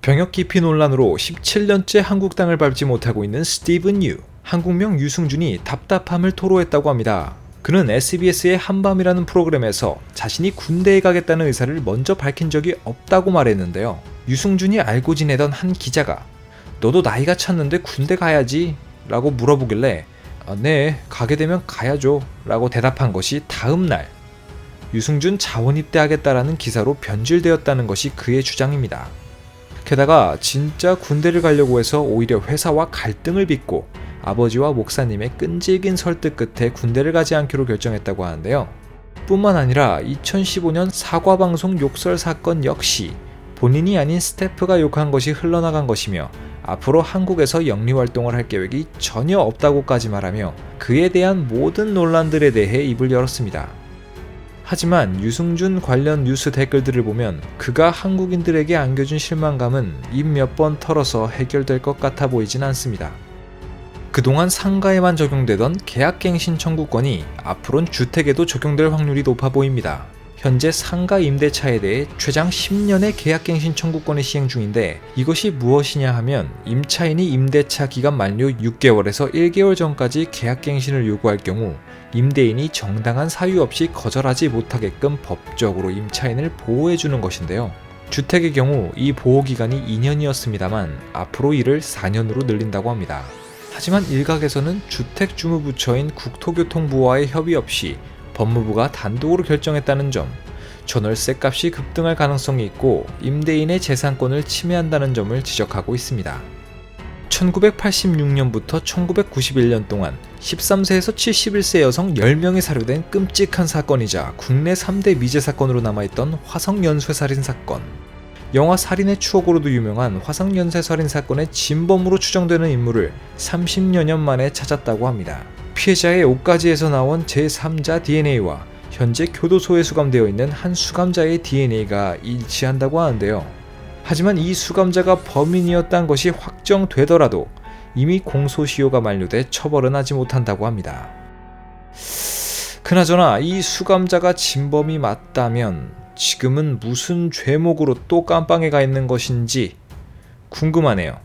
병역 기피 논란으로 17년째 한국 땅을 밟지 못하고 있는 스티븐 유. 한국명 유승준이 답답함을 토로했다고 합니다. 그는 SBS의 한밤이라는 프로그램에서 자신이 군대에 가겠다는 의사를 먼저 밝힌 적이 없다고 말했는데요. 유승준이 알고 지내던 한 기자가 "너도 나이가 찼는데 군대 가야지 라고 물어보길래 네, 가게 되면 가야죠 라고 대답한 것이 다음날 유승준 자원입대하겠다라는 기사로 변질되었다는 것이 그의 주장입니다. 게다가 진짜 군대를 가려고 해서 오히려 회사와 갈등을 빚고 아버지와 목사님의 끈질긴 설득 끝에 군대를 가지 않기로 결정했다고 하는데요. 뿐만 아니라 2015년 사과방송 욕설 사건 역시 본인이 아닌 스태프가 욕한 것이 흘러나간 것이며 앞으로 한국에서 영리활동을 할 계획이 전혀 없다고까지 말하며 그에 대한 모든 논란들에 대해 입을 열었습니다. 하지만 유승준 관련 뉴스 댓글들을 보면 그가 한국인들에게 안겨준 실망감은 입 몇 번 털어서 해결될 것 같아 보이진 않습니다. 그동안 상가에만 적용되던 계약갱신 청구권이 앞으론 주택에도 적용될 확률이 높아 보입니다. 현재 상가 임대차에 대해 최장 10년의 계약갱신 청구권이 시행 중인데 이것이 무엇이냐 하면 임차인이 임대차 기간 만료 6개월에서 1개월 전까지 계약갱신을 요구할 경우 임대인이 정당한 사유 없이 거절하지 못하게끔 법적으로 임차인을 보호해주는 것인데요. 주택의 경우 이 보호기간이 2년이었습니다만 앞으로 이를 4년으로 늘린다고 합니다. 하지만 일각에서는 주택주무부처인 국토교통부와의 협의 없이 법무부가 단독으로 결정했다는 점, 전월세 값이 급등할 가능성이 있고 임대인의 재산권을 침해한다는 점을 지적하고 있습니다. 1986년부터 1991년 동안 13세에서 71세 여성 10명이 사료된 끔찍한 사건이자 국내 3대 미제 사건으로 남아있던 화성연쇄살인 사건. 영화 살인의 추억으로도 유명한 화성연쇄살인 사건의 진범으로 추정되는 인물을 30여 년 만에 찾았다고 합니다. 피해자의 옷가지에서 나온 제3자 DNA와 현재 교도소에 수감되어 있는 한 수감자의 DNA가 일치한다고 하는데요. 하지만 이 수감자가 범인이었다는 것이 확정되더라도 이미 공소시효가 만료돼 처벌은 하지 못한다고 합니다. 그나저나 이 수감자가 진범이 맞다면 지금은 무슨 죄목으로 또 깜빵에 가 있는 것인지 궁금하네요.